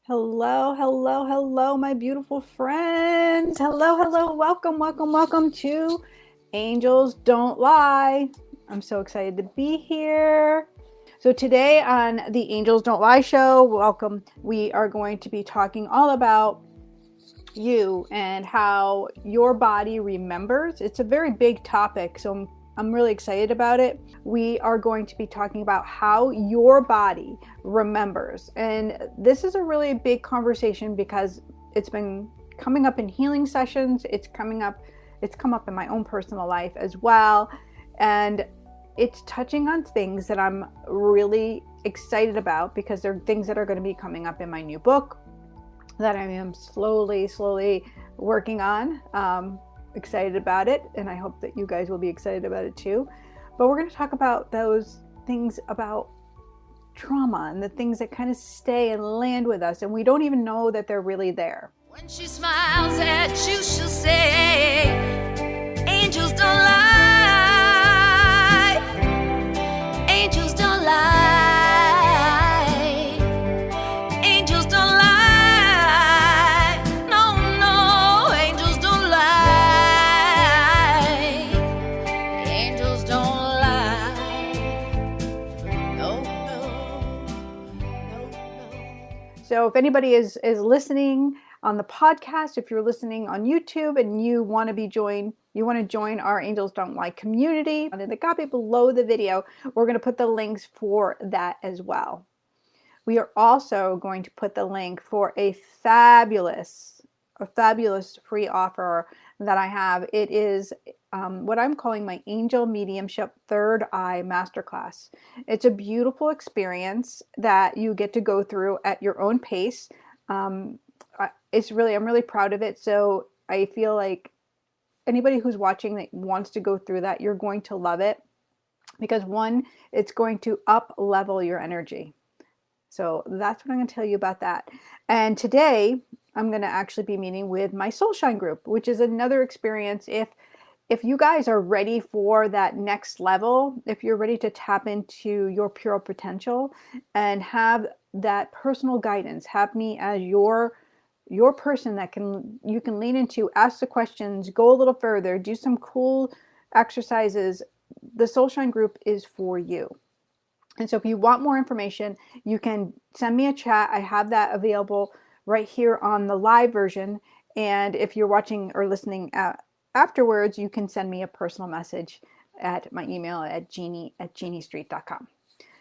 Hello, hello, hello, my beautiful friends. Hello, hello, welcome, welcome, welcome to Angels Don't Lie. I'm so excited to be here. So today on the Angels Don't Lie show, welcome, we are going to be talking all about you and how your body remembers. It's a very big topic, so I'm really excited about it. We are going to be talking about how your body remembers. And this is a really big conversation because it's been coming up in healing sessions. It's come up in my own personal life as well. And it's touching on things that I'm really excited about because they're things that are going to be coming up in my new book that I am slowly working on. Excited about it, and I hope that you guys will be excited about it too. But we're going to talk about those things about trauma and the things that kind of stay and land with us, and we don't even know that they're really there. When she smiles at you, she'll say, angels don't lie. Angels don't lie. Angels don't lie. No, no, angels don't lie. Angels don't lie. No, no, no, no. So if anybody is listening on the podcast, if you're listening on YouTube and you want to join our Angels Don't Lie community, and in the copy below the video, we're going to put the links for that as well. We are also going to put the link for a fabulous free offer that I have. It is what I'm calling my Angel Mediumship Third Eye Masterclass. It's a beautiful experience that you get to go through at your own pace. I'm really proud of it. So I feel like anybody who's watching that wants to go through that, you're going to love it because one, it's going to up level your energy. So that's what I'm going to tell you about that. And today I'm going to actually be meeting with my Soul Shine group, which is another experience. If you guys are ready for that next level, if you're ready to tap into your pure potential and have that personal guidance, have me as your person that you can lean into, ask the questions, go a little further, do some cool exercises, the Soul Shine group is for you. And so if you want more information, you can send me a chat. I have that available right here on the live version. And if you're watching or listening afterwards, you can send me a personal message at my email at jeannie@jeannestreet.com.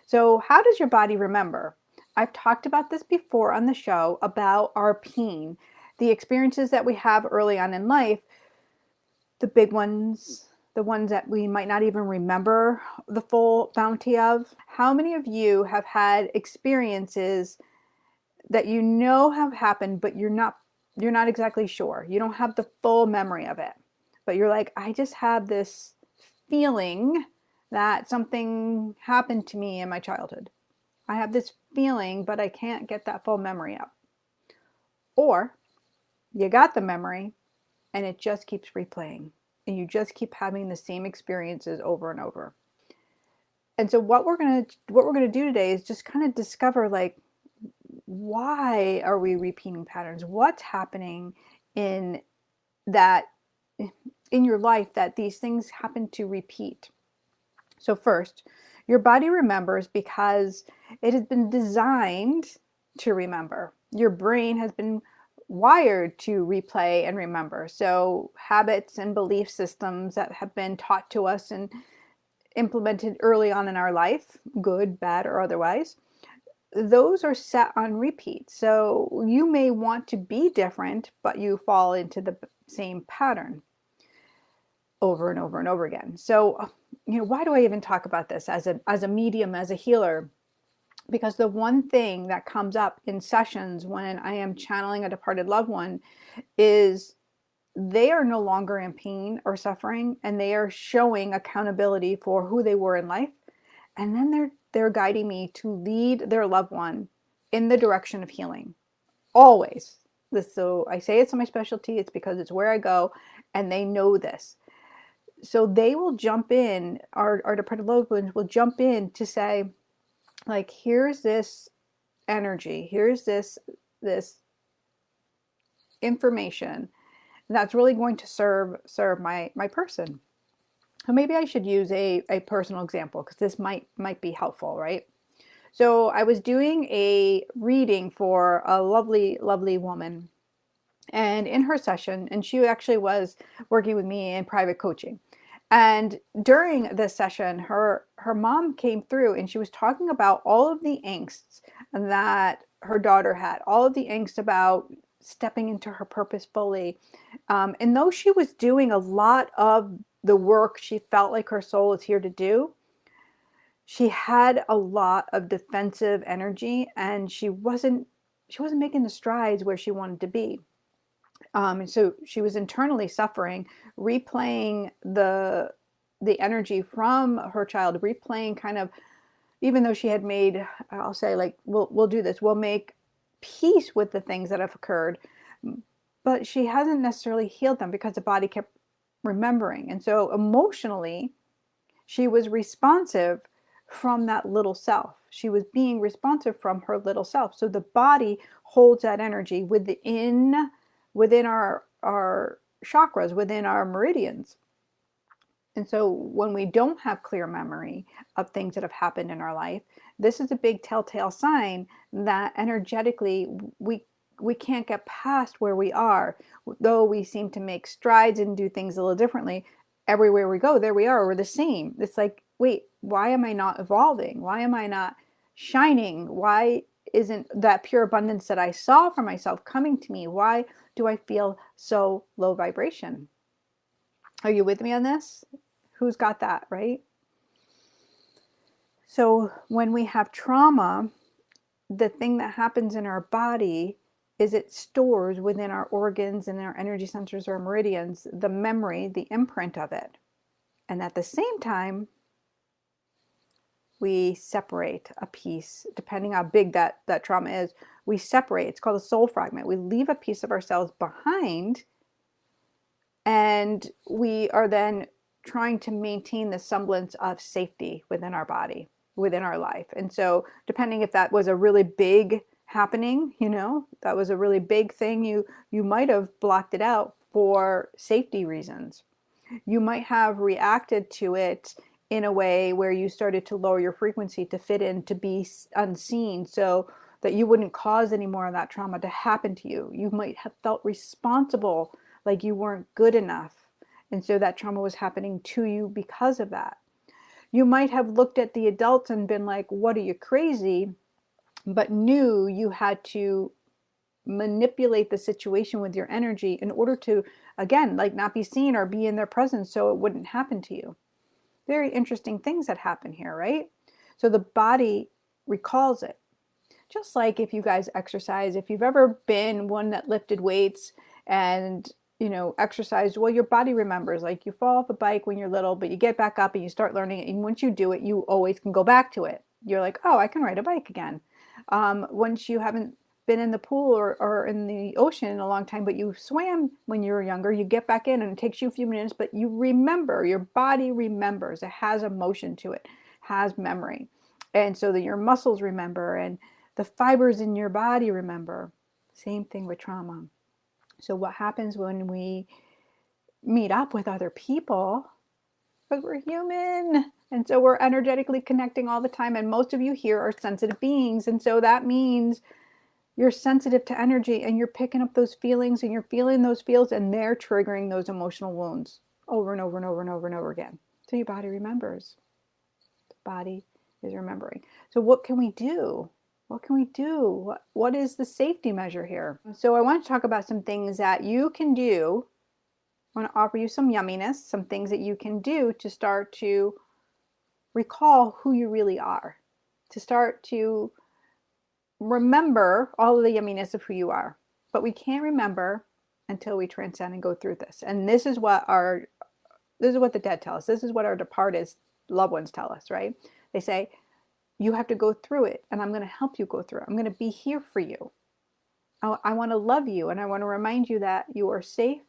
So how does your body remember? I've talked about this before on the show about our pain, the experiences that we have early on in life, the big ones, the ones that we might not even remember the full bounty of. How many of you have had experiences that you know have happened, but you're not exactly sure? You don't have the full memory of it, but you're like, I just have this feeling that something happened to me in my childhood. I have this feeling, but I can't get that full memory up. Or you got the memory and it just keeps replaying and you just keep having the same experiences over and over. And so what we're going to do today is just kind of discover, like, why are we repeating patterns? What's happening in your life that these things happen to repeat? So first, your body remembers because it has been designed to remember. Your brain has been wired to replay and remember. So habits and belief systems that have been taught to us and implemented early on in our life, good, bad, or otherwise, those are set on repeat. So you may want to be different, but you fall into the same pattern over and over and over again. So, why do I even talk about this as a medium, as a healer? Because the one thing that comes up in sessions when I am channeling a departed loved one is they are no longer in pain or suffering, and they are showing accountability for who they were in life. And then they're guiding me to lead their loved one in the direction of healing. Always. So I say it's my specialty. It's because it's where I go, and they know this. So they will jump in, our departed loved ones will jump in to say, like, here's this energy, here's this this information that's really going to serve my person. So maybe I should use a personal example, because this might be helpful, right? So I was doing a reading for a lovely woman, and in her session, and she actually was working with me in private coaching. And during this session, her mom came through, and she was talking about all of the angst that her daughter had, all of the angst about stepping into her purpose fully. And though she was doing a lot of the work she felt like her soul is here to do, she had a lot of defensive energy, and she wasn't making the strides where she wanted to be. And so she was internally suffering, replaying the energy from her child, replaying kind of, even though she had made, I'll say, like, we'll do this, we'll make peace with the things that have occurred, but she hasn't necessarily healed them because the body kept remembering. And so emotionally, she was responsive from that little self. She was being responsive from her little self. So the body holds that energy within our chakras, within our meridians. And so when we don't have clear memory of things that have happened in our life, this is a big telltale sign that energetically we can't get past where we are. Though we seem to make strides and do things a little differently, everywhere we go, there we are, we're the same. It's like, wait, why am I not evolving? Why am I not shining? Why isn't that pure abundance that I saw for myself coming to me? Why do I feel so low vibration? Are you with me on this? Who's got that, right? So when we have trauma, the thing that happens in our body is it stores within our organs and our energy centers or meridians the memory, the imprint of it. And at the same time, we separate a piece, depending how big that trauma is. We separate. It's called a soul fragment. We leave a piece of ourselves behind, and we are then trying to maintain the semblance of safety within our body, within our life. And so depending if that was a really big happening, that was a really big thing, you might have blocked it out for safety reasons. You might have reacted to it in a way where you started to lower your frequency to fit in, to be unseen, so that you wouldn't cause any more of that trauma to happen to you. You might have felt responsible, like you weren't good enough. And so that trauma was happening to you because of that. You might have looked at the adults and been like, what are you, crazy? But knew you had to manipulate the situation with your energy in order to, again, like, not be seen or be in their presence so it wouldn't happen to you. Very interesting things that happen here, right? So the body recalls it. Just like if you guys exercise, if you've ever been one that lifted weights and exercised, well, your body remembers. Like, you fall off a bike when you're little, but you get back up and you start learning it. And once you do it, you always can go back to it. You're like, oh, I can ride a bike again. Once you haven't been in the pool or in the ocean in a long time, but you swam when you were younger, you get back in and it takes you a few minutes, but you remember, your body remembers. It has emotion to it, has memory. And so that your muscles remember and the fibers in your body remember. Same thing with trauma. So what happens when we meet up with other people, because we're human, and so we're energetically connecting all the time, and most of you here are sensitive beings, and so that means you're sensitive to energy, and you're picking up those feelings, and you're feeling those feels, and they're triggering those emotional wounds over and over and over and over and over again. So your body remembers. The body is remembering. So what can we do? What can we do? What is the safety measure here? So I want to talk about some things that you can do. I want to offer you some yumminess, some things that you can do to start to recall who you really are, to start to remember all of the yumminess of who you are. But we can't remember until we transcend and go through this. And this is what the dead tell us. This is what our departed loved ones tell us, right? They say, you have to go through it, and I'm going to help you go through it. I'm going to be here for you. I want to love you, and I want to remind you that you are safe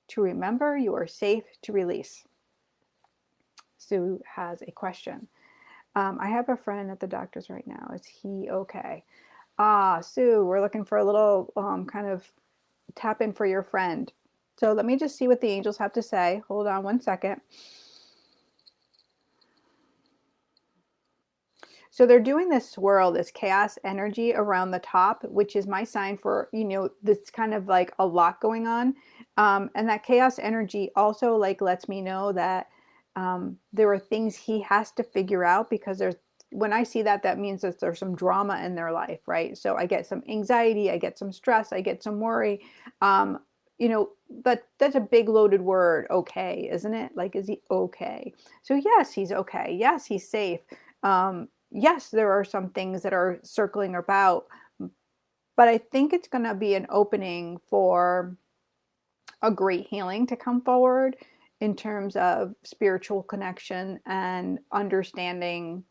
to remember, you are safe to release. Sue has a question. I have a friend at the doctor's right now. Is he okay? Sue, we're looking for a little kind of tap in for your friend. So let me just see what the angels have to say. Hold on one second. So they're doing this swirl, this chaos energy around the top, which is my sign for, this kind of like a lot going on. And that chaos energy also like lets me know that there are things he has to figure out, because when I see that, that means that there's some drama in their life, right? So I get some anxiety, I get some stress, I get some worry. But that's a big loaded word, okay, isn't it? Like, is he okay? So yes, he's okay. Yes, he's safe. Yes, there are some things that are circling about, but I think it's going to be an opening for a great healing to come forward in terms of spiritual connection and understanding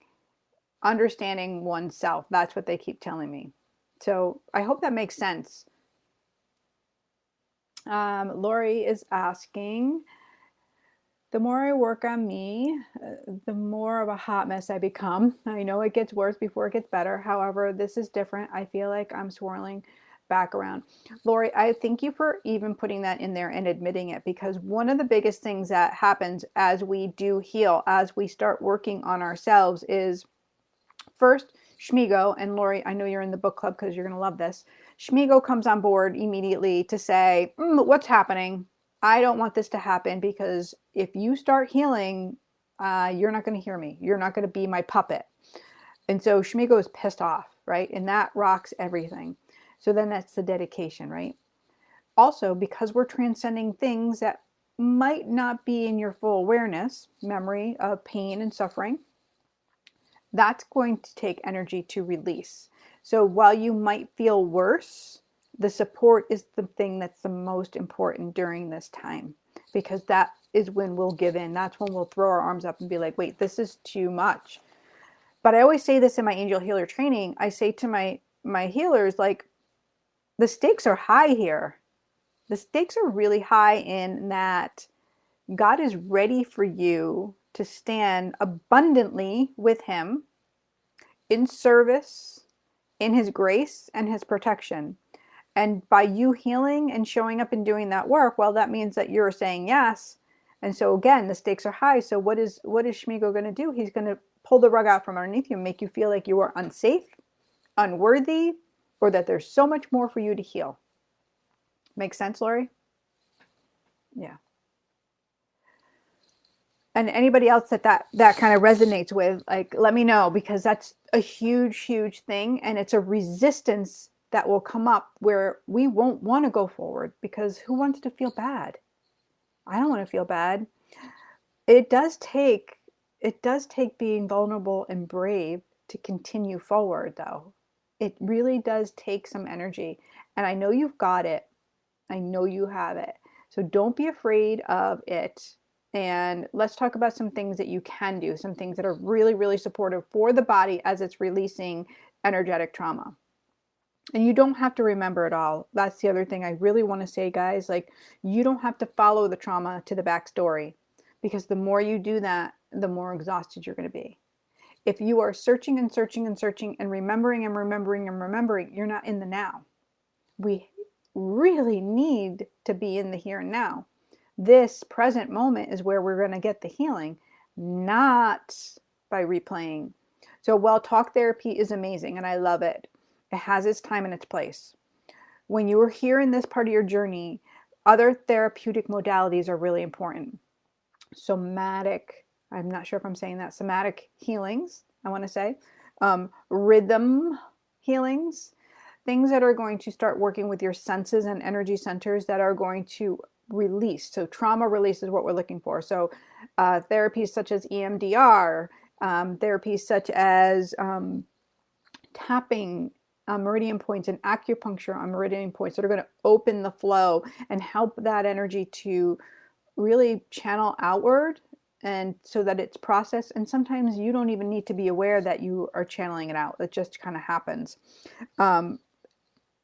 oneself. That's what they keep telling me. So I hope that makes sense. Lori is asking, the more I work on me, the more of a hot mess I become. I know it gets worse before it gets better. However, this is different. I feel like I'm swirling back around. Lori, I thank you for even putting that in there and admitting it, because one of the biggest things that happens as we do heal, as we start working on ourselves, is first, Shmigo, and Lori, I know you're in the book club because you're going to love this. Shmigo comes on board immediately to say, what's happening? I don't want this to happen, because if you start healing, you're not going to hear me. You're not going to be my puppet. And so Shmigo is pissed off, right? And that rocks everything. So then that's the dedication, right? Also, because we're transcending things that might not be in your full awareness, memory of pain and suffering, that's going to take energy to release. So while you might feel worse, the support is the thing that's the most important during this time, because that is when we'll give in. That's when we'll throw our arms up and be like, wait, this is too much. But I always say this in my angel healer training. I say to my healers, like, the stakes are high here. The stakes are really high in that God is ready for you to stand abundantly with him in service, in his grace and his protection. And by you healing and showing up and doing that work, well, that means that you're saying yes. And so again, the stakes are high. So what is Shmigo going to do? He's going to pull the rug out from underneath you and make you feel like you are unsafe, unworthy, or that there's so much more for you to heal. Make sense, Lori? Yeah. And anybody else that kind of resonates with, like, let me know, because that's a huge thing. And it's a resistance that will come up where we won't want to go forward, because who wants to feel bad? I don't want to feel bad. It does take being vulnerable and brave to continue forward, though. It really does take some energy. And I know you've got it. I know you have it. So don't be afraid of it. And let's talk about some things that you can do, some things that are really supportive for the body as it's releasing energetic trauma. And you don't have to remember it all. That's the other thing I really want to say, guys. Like, you don't have to follow the trauma to the backstory, because the more you do that, the more exhausted you're going to be. If you are searching and remembering, you're not in the now. We really need to be in the here and now. This present moment is where we're going to get the healing, not by replaying. So while talk therapy is amazing and I love it, it has its time and its place. When you are here in this part of your journey, other therapeutic modalities are really important. Somatic, I'm not sure if I'm saying that, somatic healings, I want to say, rhythm healings, things that are going to start working with your senses and energy centers that are going to release. So trauma release is what we're looking for. So therapies such as EMDR, therapies such as tapping meridian points and acupuncture on meridian points that are going to open the flow and help that energy to really channel outward, and so that it's processed. And sometimes you don't even need to be aware that you are channeling it out. It just kind of happens.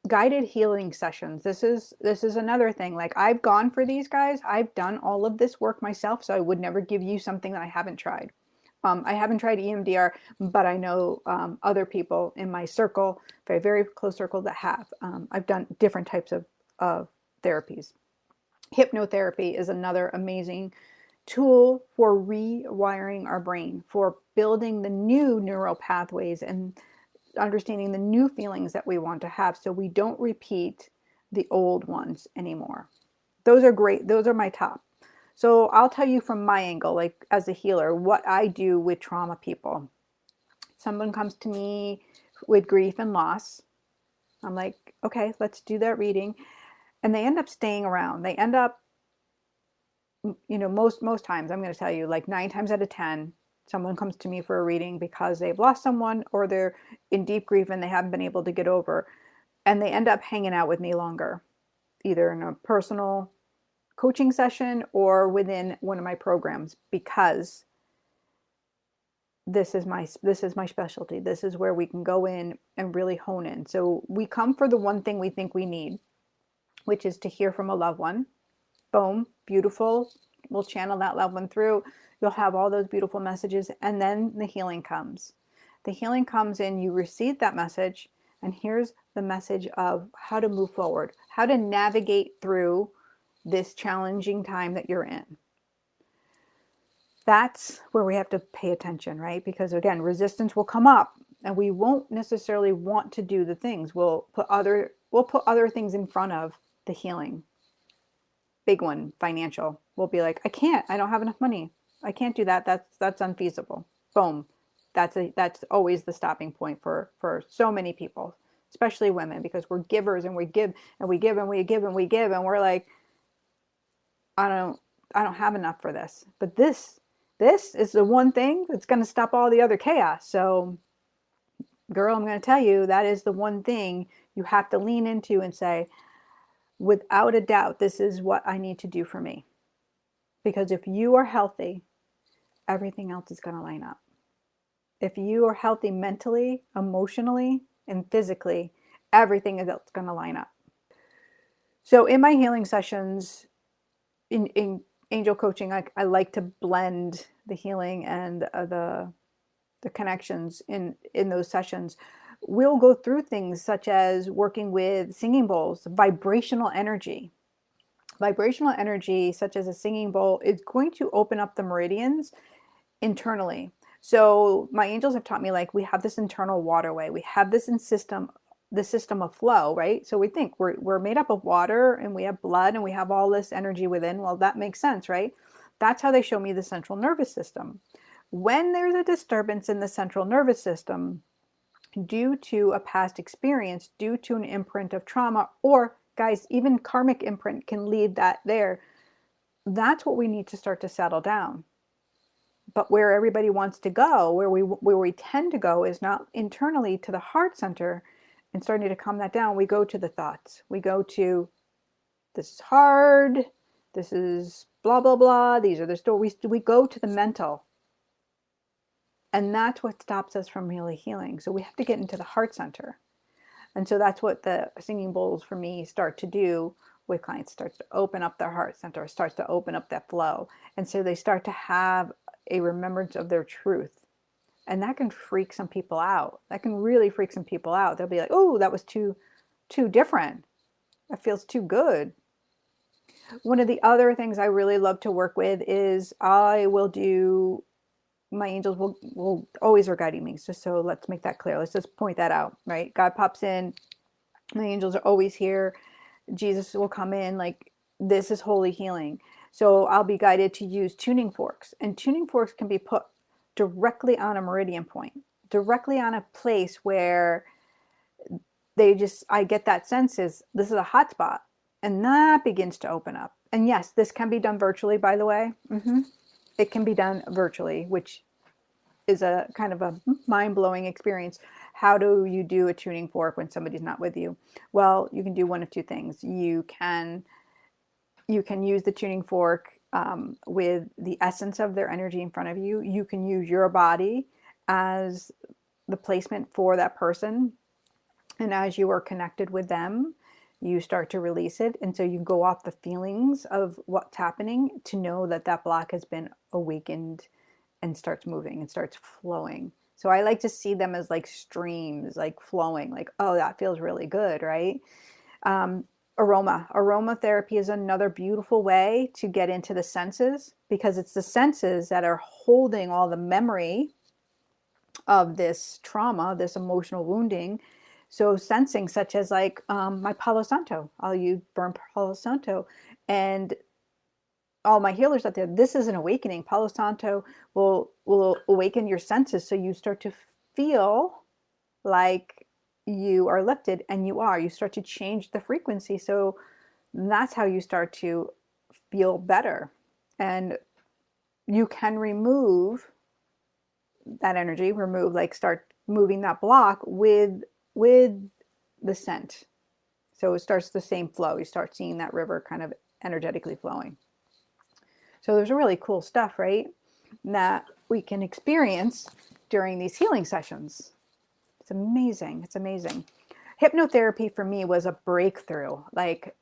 Guided healing sessions. This is another thing. Like, I've gone for these, guys. I've done all of this work myself, so I would never give you something that I haven't tried. I haven't tried EMDR, but I know other people in my circle, very, very close circle, that have. I've done different types of therapies. Hypnotherapy is another amazing tool for rewiring our brain, for building the new neural pathways and understanding the new feelings that we want to have so we don't repeat the old ones anymore. Those are great. Those are my top. So I'll tell you from my angle, like as a healer, what I do with trauma people. Someone comes to me with grief and loss. I'm like, okay, let's do that reading. And they end up staying around. They end up, most times, I'm going to tell you, like 9 times out of 10, someone comes to me for a reading because they've lost someone or they're in deep grief and they haven't been able to get over. And they end up hanging out with me longer, either in a personal coaching session or within one of my programs, because this is my specialty. This is where we can go in and really hone in. So we come for the one thing we think we need, which is to hear from a loved one. Boom, beautiful. We'll channel that loved one through. You'll have all those beautiful messages, and then the healing comes. The healing comes in, you receive that message, and here's the message of how to move forward, how to navigate through this challenging time that you're in. That's where we have to pay attention, right? Because again, resistance will come up and we won't necessarily want to do the things. We'll put other things in front of the healing. Big one, financial. We'll be like, I don't have enough money. I can't do that. That's unfeasible. Boom. That's always the stopping point for so many people, especially women, because we're givers and we give and we give and we give and we give, and we're like, I don't have enough for this. But this is the one thing that's going to stop all the other chaos. So, girl, I'm going to tell you, that is the one thing you have to lean into and say, without a doubt, this is what I need to do for me. Because if you are healthy, everything else is going to line up. If you are healthy mentally, emotionally, and physically, everything else is going to line up. So in my healing sessions, in angel coaching, I like to blend the healing and the connections in those sessions. We'll go through things such as working with singing bowls, vibrational energy. Vibrational energy, such as a singing bowl, is going to open up the meridians internally. So my angels have taught me, like, we have this internal waterway. We have this system of flow, right? So we think we're made up of water and we have blood and we have all this energy within. Well, that makes sense, right? That's how they show me the central nervous system. When there's a disturbance in the central nervous system due to a past experience, due to an imprint of trauma, or guys, even karmic imprint can lead that there. That's what we need to start to settle down. But where everybody wants to go, where we tend to go, is not internally to the heart center and starting to calm that down. We go to the thoughts. We go to, this is hard. This is blah, blah, blah. These are the stories. We go to the mental. And that's what stops us from really healing. So we have to get into the heart center. And so that's what the singing bowls for me start to do with clients. Starts to open up their heart center, starts to open up that flow. And so they start to have a remembrance of their truth. And that can freak some people out. That can really freak some people out. They'll be like, oh, that was too different. That feels too good. One of the other things I really love to work with is I will do, my angels will always are guiding me. So let's make that clear. Let's just point that out, right? God pops in. My angels are always here. Jesus will come in. Like, this is holy healing. So I'll be guided to use tuning forks. And tuning forks can be put directly on a meridian point, directly on a place where I get that sense is this is a hot spot. And that begins to open up. And yes, this can be done virtually, by the way. It can be done virtually, which is a kind of a mind-blowing experience. How do you do a tuning fork when somebody's not with you? Well, you can do one of two things. You can use the tuning fork with the essence of their energy in front of you. You can use your body as the placement for that person. And as you are connected with them, you start to release it. And so you go off the feelings of what's happening to know that that block has been awakened and starts moving and starts flowing. So I like to see them as like streams, like flowing, like, oh, that feels really good, right? Um, aromatherapy is another beautiful way to get into the senses, because it's the senses that are holding all the memory of this trauma, this emotional wounding. So sensing, such as like my Palo Santo, I'll use burn Palo Santo, and all my healers out there, this is an awakening. Palo Santo will awaken your senses, so you start to feel like you are lifted, and you are. You start to change the frequency, so that's how you start to feel better. And you can remove that energy, like start moving that block with the scent. So it starts the same flow. You start seeing that river kind of energetically flowing. So there's really cool stuff, right, that we can experience during these healing sessions. It's amazing. It's amazing. Hypnotherapy for me was a breakthrough. Like,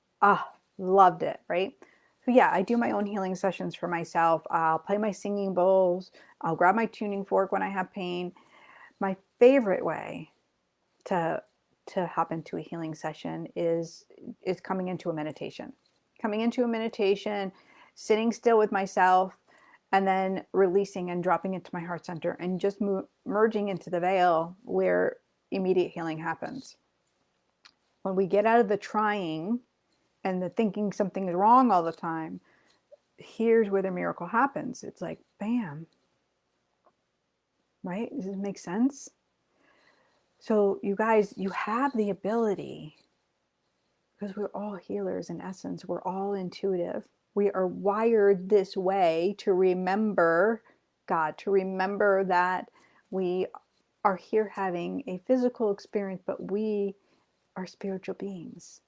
loved it, right? So yeah, I do my own healing sessions for myself. I'll play my singing bowls. I'll grab my tuning fork when I have pain. My favorite way to hop into a healing session is coming into a meditation. Coming into a meditation, sitting still with myself, and then releasing and dropping into my heart center and just merging into the veil where immediate healing happens. When we get out of the trying and the thinking something's wrong all the time, here's where the miracle happens. It's like, bam, right? Does this make sense? So you guys, you have the ability, because we're all healers in essence. We're all intuitive. We are wired this way to remember God, to remember that we are here having a physical experience, but we are spiritual beings.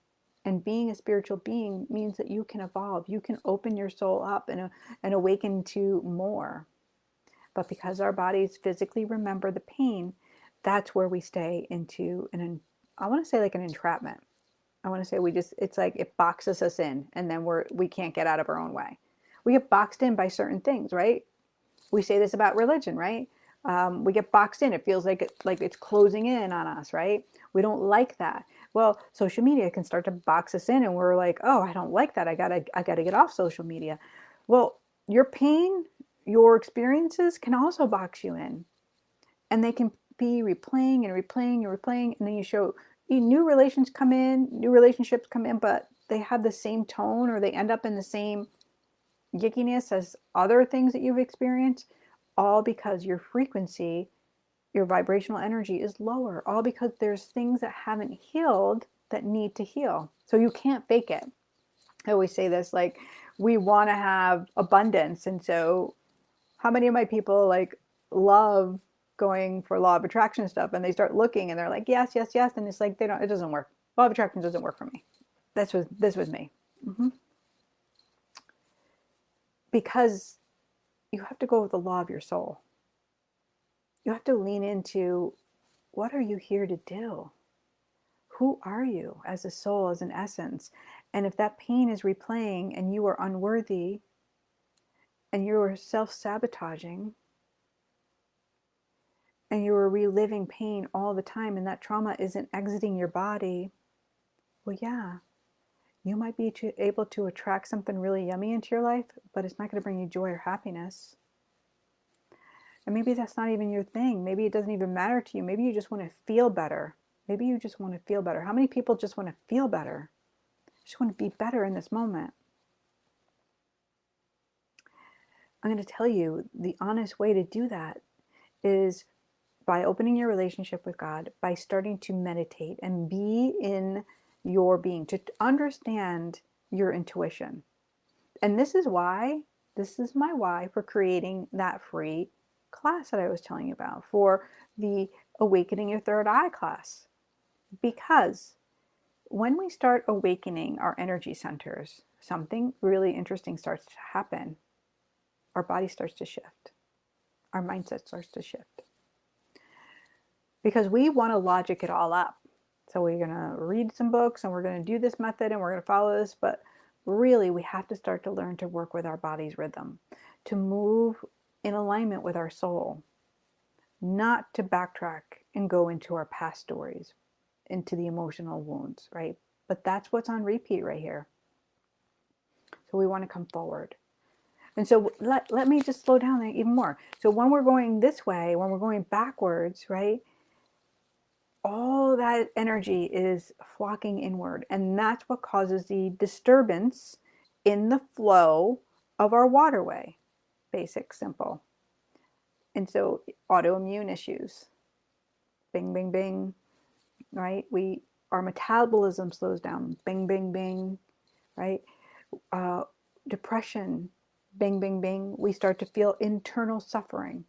And being a spiritual being means that you can evolve. You can open your soul up and awaken to more. But because our bodies physically remember the pain, that's where we stay into I want to say like an entrapment. I want to say it's like it boxes us in, and then we can't get out of our own way. We get boxed in by certain things, right? We say this about religion, right? We get boxed in. It feels like it's closing in on us, right? We don't like that. Well, social media can start to box us in, and we're like, oh, I don't like that. I gotta get off social media. Well, your pain, your experiences can also box you in, and they can be replaying and replaying and replaying, and then new relationships come in, but they have the same tone, or they end up in the same yickiness as other things that you've experienced, all because your frequency, your vibrational energy is lower, all because there's things that haven't healed that need to heal. So you can't fake it. I always say this, like, we want to have abundance, and so how many of my people like love going for law of attraction stuff, and they start looking and they're like, yes, yes, yes, and it's like, it doesn't work. Law of attraction doesn't work for me. This was me. Because you have to go with the law of your soul. You have to lean into, what are you here to do? Who are you as a soul, as an essence? And if that pain is replaying and you are unworthy and you are self-sabotaging and you are reliving pain all the time, and that trauma isn't exiting your body, well, yeah, you might be able to attract something really yummy into your life, but it's not going to bring you joy or happiness. And maybe that's not even your thing. Maybe it doesn't even matter to you. Maybe you just want to feel better. Maybe you just want to feel better. How many people just want to feel better? Just want to be better in this moment. I'm going to tell you, the honest way to do that is by opening your relationship with God, by starting to meditate and be in your being, to understand your intuition. And this is my why for creating that free class that I was telling you about, for the Awakening Your Third Eye class. Because when we start awakening our energy centers, something really interesting starts to happen. Our body starts to shift. Our mindset starts to shift. Because we want to logic it all up. So we're going to read some books and we're going to do this method and we're going to follow this. But really, we have to start to learn to work with our body's rhythm, to move in alignment with our soul, not to backtrack and go into our past stories, into the emotional wounds, right? But that's what's on repeat right here. So we want to come forward. And so let me just slow down even more. So when we're going this way, when we're going backwards, right? All that energy is flocking inward. And that's what causes the disturbance in the flow of our waterway. Basic, simple. And so autoimmune issues, bing, bing, bing, right? Our metabolism slows down, bing, bing, bing, right? Depression, bing, bing, bing. We start to feel internal suffering.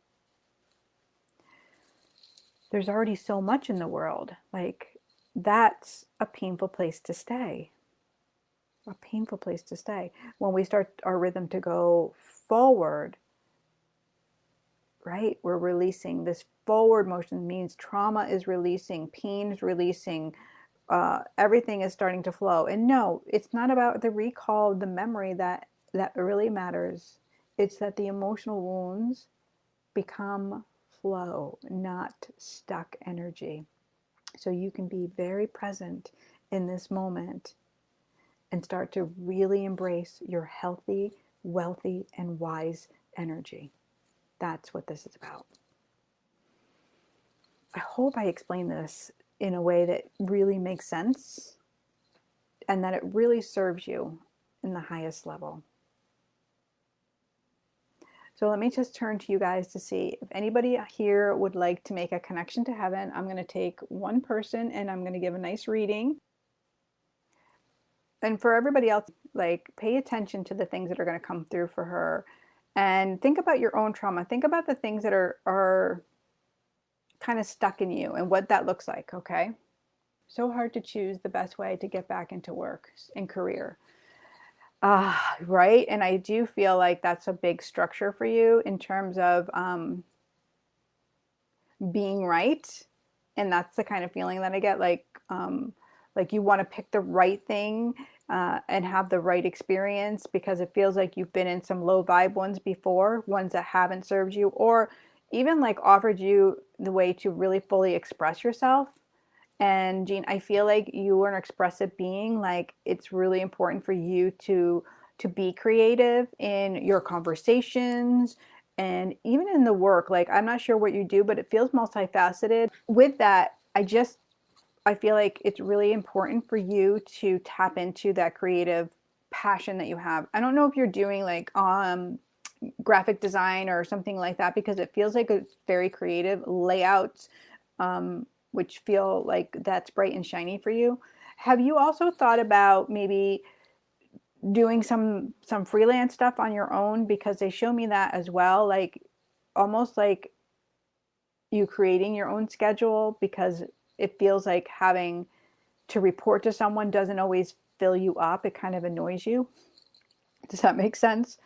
There's already so much in the world. Like, that's a painful place to stay. A painful place to stay. When we start our rhythm to go forward, right? We're releasing this forward motion, means trauma is releasing, pain is releasing, everything is starting to flow. And no, it's not about the recall of the memory that really matters. It's that the emotional wounds become flow, not stuck energy. So you can be very present in this moment and start to really embrace your healthy, wealthy, and wise energy. That's what this is about. I hope I explained this in a way that really makes sense and that it really serves you in the highest level. So let me just turn to you guys to see if anybody here would like to make a connection to heaven. I'm going to take one person and I'm going to give a nice reading. And for everybody else, like, pay attention to the things that are going to come through for her. And think about your own trauma. Think about the things that are kind of stuck in you and what that looks like, okay? So hard to choose the best way to get back into work and career. Right? And I do feel like that's a big structure for you in terms of being right. And that's the kind of feeling that I get, like you want to pick the right thing and have the right experience, because it feels like you've been in some low vibe ones before, ones that haven't served you, or even like offered you the way to really fully express yourself. And Jeanne, I feel like you are an expressive being. Like, it's really important for you to be creative in your conversations and even in the work. Like, I'm not sure what you do, but it feels multifaceted. With that, I feel like it's really important for you to tap into that creative passion that you have. I don't know if you're doing like graphic design or something like that, because it feels like it's very creative layouts, which feel like that's bright and shiny for you. Have you also thought about maybe doing some freelance stuff on your own? Because they show me that as well, like almost like you creating your own schedule, because it feels like having to report to someone doesn't always fill you up. It kind of annoys you. Does that make sense?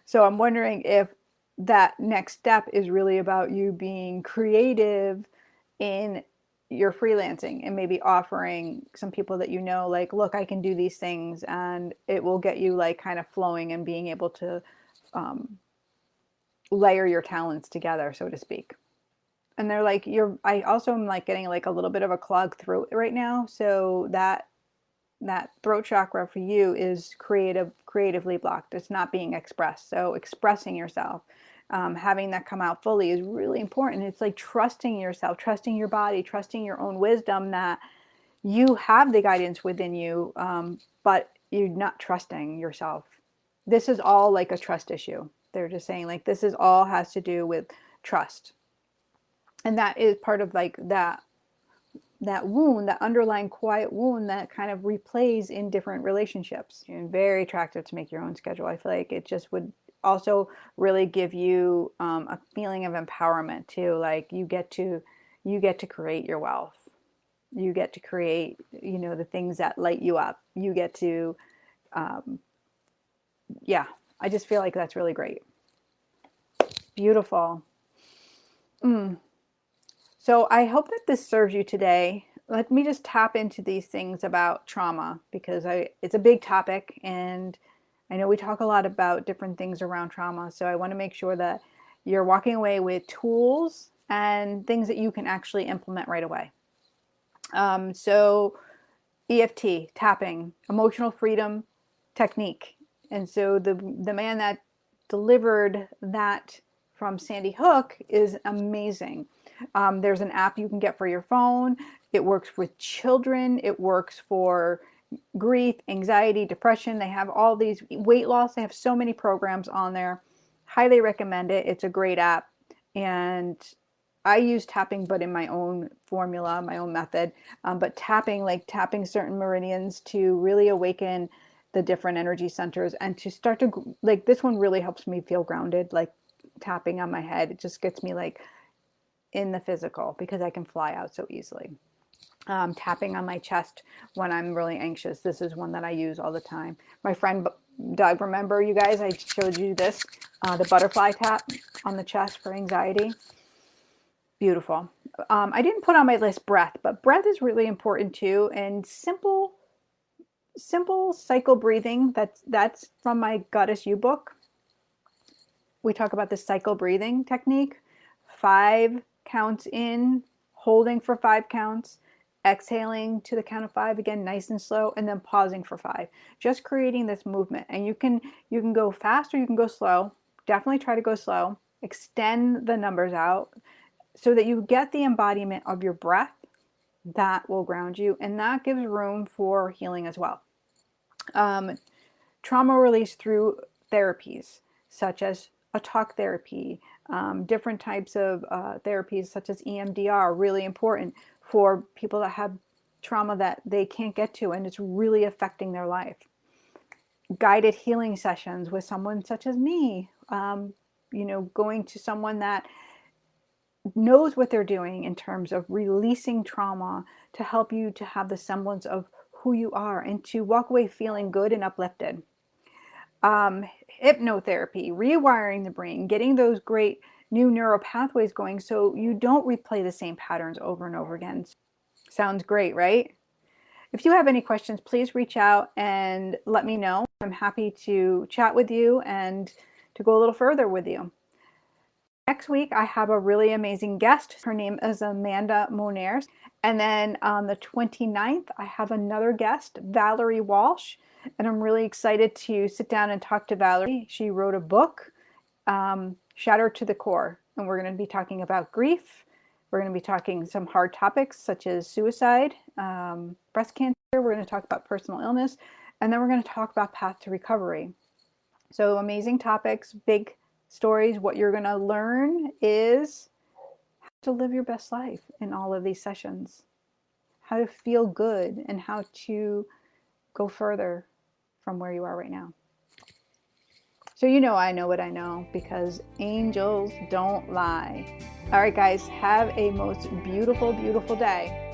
So I'm wondering if that next step is really about you being creative in your freelancing and maybe offering some people that you know, like, look, I can do these things, and it will get you like kind of flowing and being able to layer your talents together, so to speak. And they're like, I also am like getting like a little bit of a clogged throat right now. So that throat chakra for you is creatively blocked. It's not being expressed. So expressing yourself, having that come out fully is really important. It's like trusting yourself, trusting your body, trusting your own wisdom, that you have the guidance within you, but you're not trusting yourself. This is all like a trust issue. They're just saying like this is all has to do with trust. And that is part of like that wound, that underlying quiet wound that kind of replays in different relationships. And very attractive to make your own schedule. I feel like it just would also really give you a feeling of empowerment too. Like you get to create your wealth. You get to create, the things that light you up. You get to, I just feel like that's really great. Beautiful. So I hope that this serves you today. Let me just tap into these things about trauma, because it's a big topic, and I know we talk a lot about different things around trauma. So I want to make sure that You're walking away with tools and things that you can actually implement right away. So EFT, tapping, emotional freedom technique. And so the man that delivered that from Sandy Hook is amazing. There's an app you can get for your phone. It works with children. It works for grief, anxiety, depression. They have all these weight loss. They have so many programs on there. Highly recommend it. It's a great app. And I use tapping, but in my own formula, my own method. But tapping, like tapping certain meridians to really awaken the different energy centers and to start to, like, this one really helps me feel grounded, like tapping on my head. It just gets me like in the physical because I can fly out so easily. Tapping on my chest when I'm really anxious. This is one that I use all the time. My friend Doug, remember you guys, I showed you this, the butterfly tap on the chest for anxiety. Beautiful. I didn't put on my list breath, but breath is really important too. And simple cycle breathing. That's from my Goddess You book. We talk about the cycle breathing technique. 5 counts in, holding for 5 counts, exhaling to the count of 5 again, nice and slow, and then pausing for 5. Just creating this movement. And you can go fast or you can go slow. Definitely try to go slow. Extend the numbers out so that you get the embodiment of your breath. That will ground you, and that gives room for healing as well. Trauma release through therapies such as a talk therapy, different types of therapies such as EMDR, really important for people that have trauma that they can't get to and it's really affecting their life. Guided healing sessions with someone such as me, going to someone that knows what they're doing in terms of releasing trauma to help you to have the semblance of who you are and to walk away feeling good and uplifted. Hypnotherapy, rewiring the brain, getting those great new neural pathways going so you don't replay the same patterns over and over again. Sounds great, right? If you have any questions, please reach out and let me know. I'm happy to chat with you and to go a little further with you. Next week, I have a really amazing guest. Her name is Amanda Monares. And then on the 29th, I have another guest, Valerie Walsh. And I'm really excited to sit down and talk to Valerie. She wrote a book, Shattered to the Core. And we're going to be talking about grief. We're going to be talking some hard topics such as suicide, breast cancer. We're going to talk about personal illness. And then we're going to talk about path to recovery. So amazing topics, big stories. What you're going to learn is how to live your best life in all of these sessions, how to feel good, and how to go further from where you are right now. So I know what I know because angels don't lie. All right, guys, have a most beautiful, beautiful day.